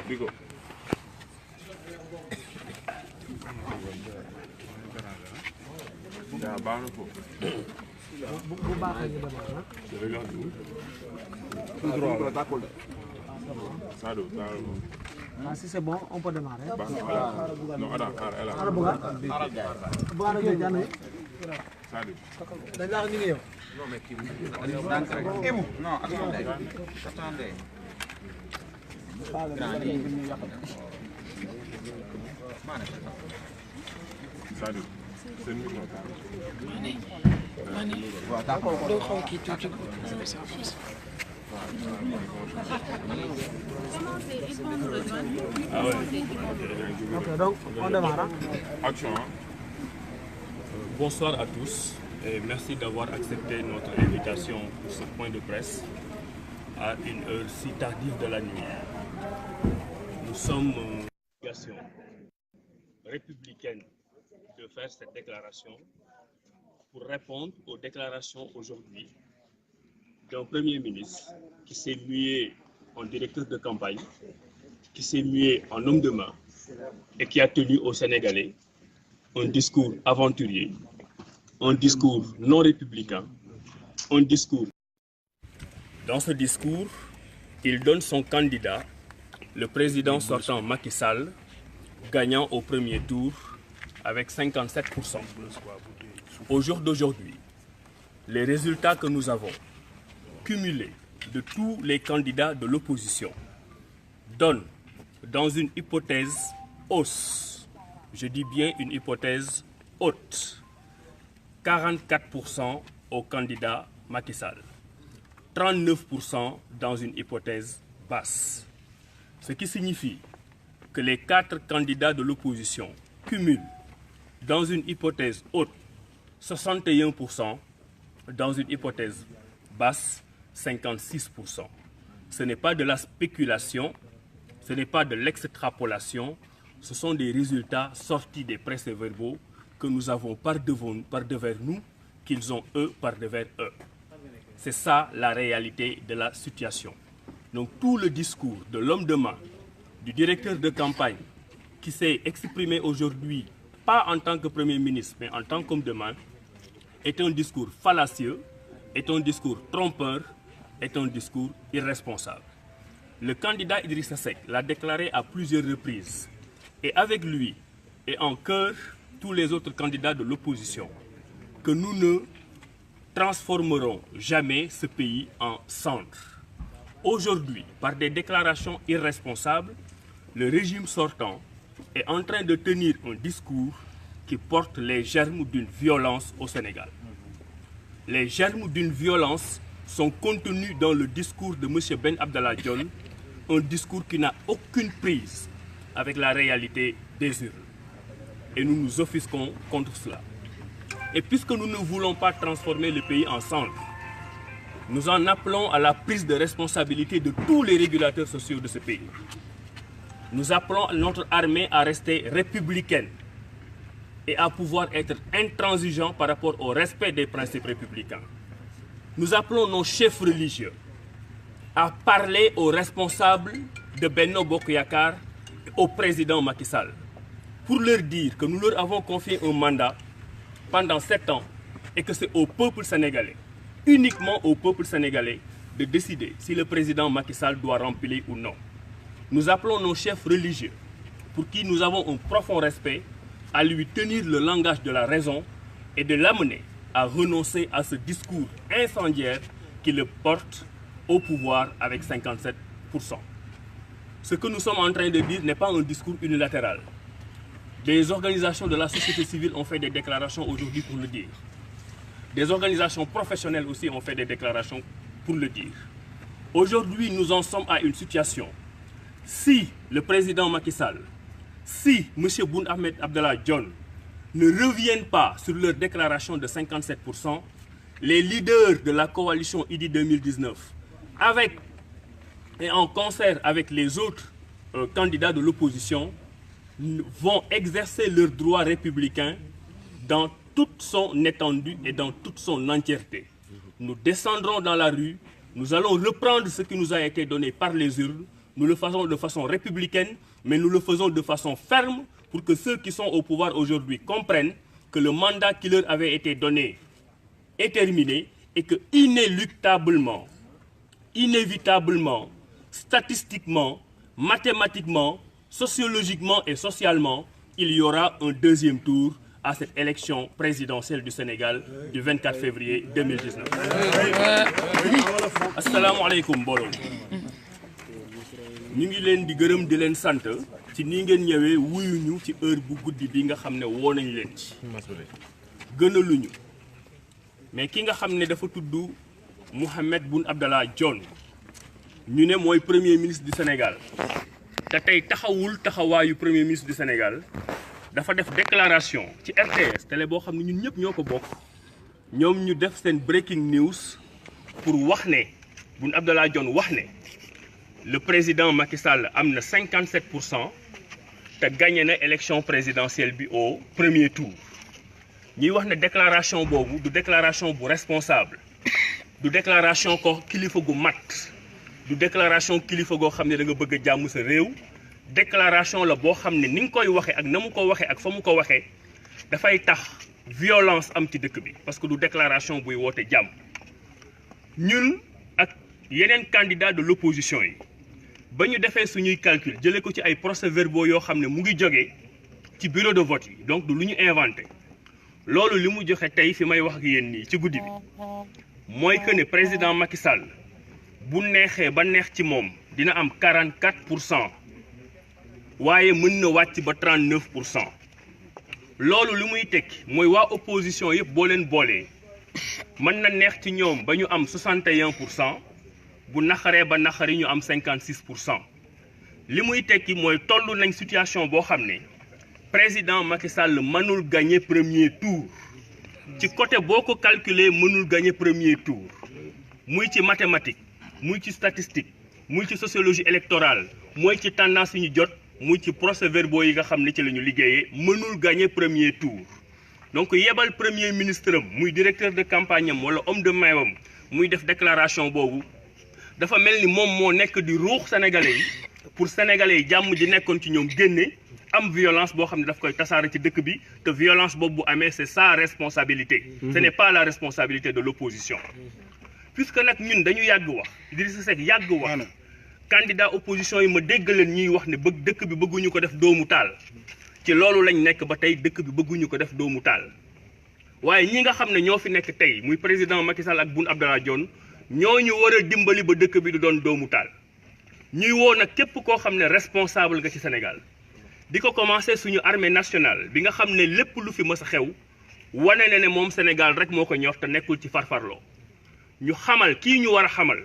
Bigo. Ya baax na foofu. bu baaxee ñu demal ah. Regarde où? Tout droit. Sadou, Ah, si c'est bon, on peut démarrer. non, attends, Ara Bouga. Bouga Diop Diané. Sadou. dañ laa ñu ngi yow. Non, attendez. Attendez. Sadou. C'est une micro. Ok, donc on démarre. Hein? Action. Bonsoir à tous et merci d'avoir accepté notre invitation pour ce point de presse à une heure si tardive de la nuit. Nous sommes en obligation républicaine de faire cette déclaration pour répondre aux déclarations aujourd'hui d'un Premier ministre qui s'est mué en directeur de campagne, qui s'est mué en homme de main et qui a tenu aux Sénégalais un discours aventurier, un discours non républicain, un discours. Dans ce discours, il donne son candidat, le président sortant Macky Sall, gagnant au premier tour avec 57%. Au jour d'aujourd'hui, les résultats que nous avons cumulés de tous les candidats de l'opposition donnent, dans une hypothèse hausse, je dis bien une hypothèse haute, 44% au candidat Macky Sall, 39% dans une hypothèse basse. Ce qui signifie que les 4 candidats de l'opposition cumulent dans une hypothèse haute 61%, dans une hypothèse basse 56%. Ce n'est pas de la spéculation, ce n'est pas de l'extrapolation, ce sont des résultats sortis des procès-verbaux que nous avons par devers nous, qu'ils ont eux par devers eux. C'est ça la réalité de la situation. Donc tout le discours de l'homme de main, du directeur de campagne, qui s'est exprimé aujourd'hui, pas en tant que Premier ministre, mais en tant qu'homme de main, est un discours fallacieux, est un discours trompeur, est un discours irresponsable. Le candidat Idrissa Seck l'a déclaré à plusieurs reprises, et avec lui, et en chœur, tous les autres candidats de l'opposition, que nous ne transformerons jamais ce pays en cendres. Aujourd'hui, par des déclarations irresponsables, le régime sortant est en train de tenir un discours qui porte les germes d'une violence au Sénégal. Les germes d'une violence sont contenus dans le discours de M. Ben Abdallah Dionne, un discours qui n'a aucune prise avec la réalité des urnes. Et nous nous offusquons contre cela. Et puisque nous ne voulons pas transformer le pays en cendres, nous en appelons à la prise de responsabilité de tous les régulateurs sociaux de ce pays. Nous appelons notre armée à rester républicaine et à pouvoir être intransigeant par rapport au respect des principes républicains. Nous appelons nos chefs religieux à parler aux responsables de Benno Bokk Yakaar et au président Macky Sall pour leur dire que nous leur avons confié un mandat pendant 7 ans et que c'est au peuple sénégalais, uniquement au peuple sénégalais, de décider si le président Macky Sall doit remplir ou non. Nous appelons nos chefs religieux, pour qui nous avons un profond respect, à lui tenir le langage de la raison et de l'amener à renoncer à ce discours incendiaire qui le porte au pouvoir avec 57%. Ce que nous sommes en train de dire n'est pas un discours unilatéral. Des organisations de la société civile ont fait des déclarations aujourd'hui pour le dire. Des organisations professionnelles aussi ont fait des déclarations pour le dire. Aujourd'hui, nous en sommes à une situation. Si le président Macky Sall, si M. Boun Abdallah Dionne ne reviennent pas sur leur déclaration de 57%, les leaders de la coalition IDI 2019, avec et en concert avec les autres candidats de l'opposition, vont exercer leurs droits républicains dans toute son étendue et dans toute son entièreté. Nous descendrons dans la rue, nous allons reprendre ce qui nous a été donné par les urnes, nous le faisons de façon républicaine, mais nous le faisons de façon ferme pour que ceux qui sont au pouvoir aujourd'hui comprennent que le mandat qui leur avait été donné est terminé et que inéluctablement, inévitablement, statistiquement, mathématiquement, sociologiquement et socialement, il y aura un deuxième tour à cette élection présidentielle du Sénégal du 24 février 2019. Assalamu alaikum mbooloo ñu ngi leen di gërëm di leen sant ci ni ngeen ñëwee wuyuñu ci heure bu guddi bi nga xam ne woo nañ leen ci gënaluñu mais ki nga xam ne dafa tudd Mohamed Boun Abdallah Dionne ñu ne mooy premier ministre du Sénégal te tey taxawul taxawaayu premier ministre du Sénégal dafa def déclaration ci RTS télé boo xam ne ñun ñëpp ñoo ko bokk ñoom ñu def seen breaking news pour wax ne Boun Abdallah Dionne wax ne le président Macky Sall am na 57% te gagné na élection présidentielle bi au premier tour ñuy wax ne déclaration boobu du déclaration bu responsable du déclaration ko kilifa gu mat du déclaration kilifa goo xam ne da nga bëgg a jàmm sa réew déclaration la boo xam ne ni nga koy waxee ak na mu ko waxee ak fa mu ko waxee dafay tax violence am ci dëkk bi parce que du déclaration buy woote jàmm ñun ak yeneen candidat de l'opposition yi ba ñu defee suñuy calcul jëlee ko ci ay procès-verbaux yoo xam ne mu ngi jógee ci bureau de vote yi donc du lu ñu inventé loolu li mu joxe tey fi may wax ak yéen nii ci guddi bi mooy que ne président Macky Sall bu neexee ba neex ci moom dina am 44% waaye mën na wàcc ba 39%. loolu li muy tekki mooy waa opposition yëpp boo leen boolee mën na neex ci ñoom ba ñu am 61%. bu naxaree ba naxari ñu am 56%. li muy tekki mooy toll nañ situation boo xam ne président Macky Sall mënul gagner premier tour ci côté boo ko calculer mënul gagner premier tour muy ci mathématique muy ci statistique muy ci sociologie électorale muy ci tendance yi ñu jot muy ci procès-verbaux yi nga xam ne ci la ñu liggéeyee mënul gagner premier tour. donc yebal premier ministre am muy directeur de campagne am wala homme de main am muy def déclaration boobu. dafa mel ni moom moo nekk di ruux sénégalais yi pour sénégalais yi jàmm ji nekkoon ci ñoom génne am violence boo xam ne daf koy tasaare ci dëkk bi te violence boobu bu amee c'est sa responsabilité. Ce n'est pas la responsabilité de l'opposition. puisque nag ñun dañu yàgg wax Idrissa Seck yàgg wax candidat opposition yi ma dégg leen ñuy wax ne bëgg dëkk bi bëgguñu ko def doomu taal ci loolu lañ nekk ba tey dëkk bi bëgguñu ko def doomu taal waaye ñi nga xam ne ñoo fi nekk tey muy président Macky Sall ak Boun Abdallah Dionne ñooñu war a dimbali ba dëkk bi du doon doomu taal ñuy woo nag képp koo xam ne responsable nga ci Sénégal di ko commencer suñu armée nationale bi nga xam ne lépp lu fi mës a xew wane na ne moom Sénégal rek moo ko ñor te nekkul ci farfarloo ñu xamal kii ñu war a xamal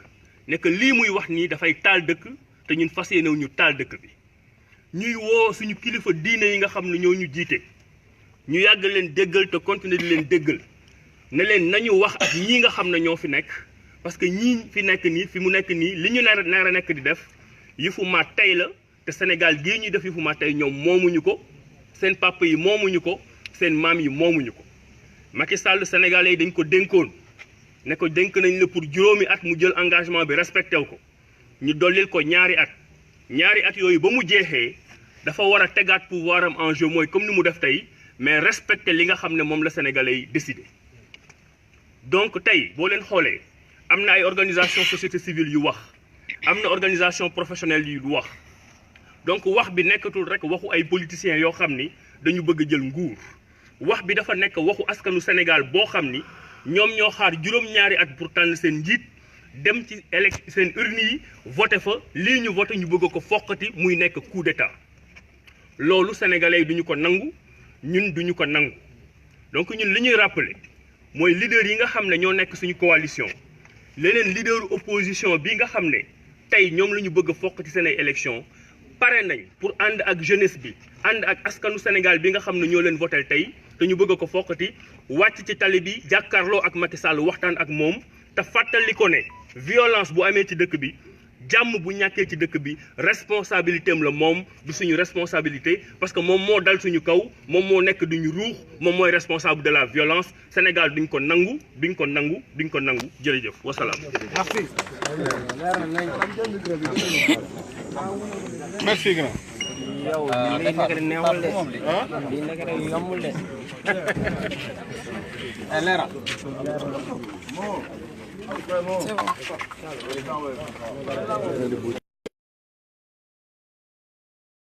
ne que lii muy wax nii dafay taal dëkk te ñun fas yéenew ñu taal dëkk bi ñuy woo suñu kilifa diine yi nga xam ne ñoo ñu jiite ñu yàgg leen déggal te continuer di leen déggal ne leen nañu wax ak ñii nga xam ne ñoo fi nekk parce que ñii fi nekk nii fi mu nekk nii li ñu nar a nekk di def yëfu ma tey la te Sénégal gii ñuy def yëfu ma tey ñoom moomuñu ko seen papa yi moomuñu ko seen maam yi moomuñu ko Macky Sall Sénégalais yi dañ ko dénkoon ne ko dénk nañ la pour juróomi at mu jël engagement bi respecté wu ko ñu dollil ko ñaari at yooyu ba mu jeexee dafa war a tegaat pouvoir am en jeu mooy comme ni mu def tey mais respecté li nga xam ne moom la Sénégalais yi décidé donc tey boo leen xoolee am na ay organisation société civile yu wax am na organisation professionnelle yu wax donc wax bi nekkatul rek waxu ay politiciens yoo xam ni dañu bëgg jël nguur wax bi dafa nekk waxu askanu Sénégal boo xam ni ñoom ñoo xaar juróom-ñaari at pour tànn seen njiit dem ci seen urne yi voté fa lii ñu voté ñu bëgg ko foqati muy nekk coup d'état loolu sénégalais yi duñu ko nangu ñun duñu ko nangu donc ñun li ñuy rappeler mooy leader yi nga xam ne ñoo nekk suñu coalition leneen leaderu opposition bi nga xam ne tey ñoom la ñu bëgg a foqati seen ay élection pare nañ pour ànd ak jeunesse bi ànd ak askanu Sénégal bi nga xam ne ñoo leen voté tey te ñu bëgg ko foqati wàcc ci tali bi jàkkaarloo ak Macky Sall waxtaan ak moom te fàttali ko ne violence bu amee ci dëkk bi jàmm bu ñàkkee ci dëkk bi responsabilité am la moom du suñu responsabilité parce que moom moo dal suñu kaw moom moo nekk duñu ruux moom mooy responsable de la violence Sénégal duñ ko nangu duñ ko nangu duñ ko nangu jërëjëf wasalaam. merci grand. yow li nekk de neexul de li nekk de yombul de leeral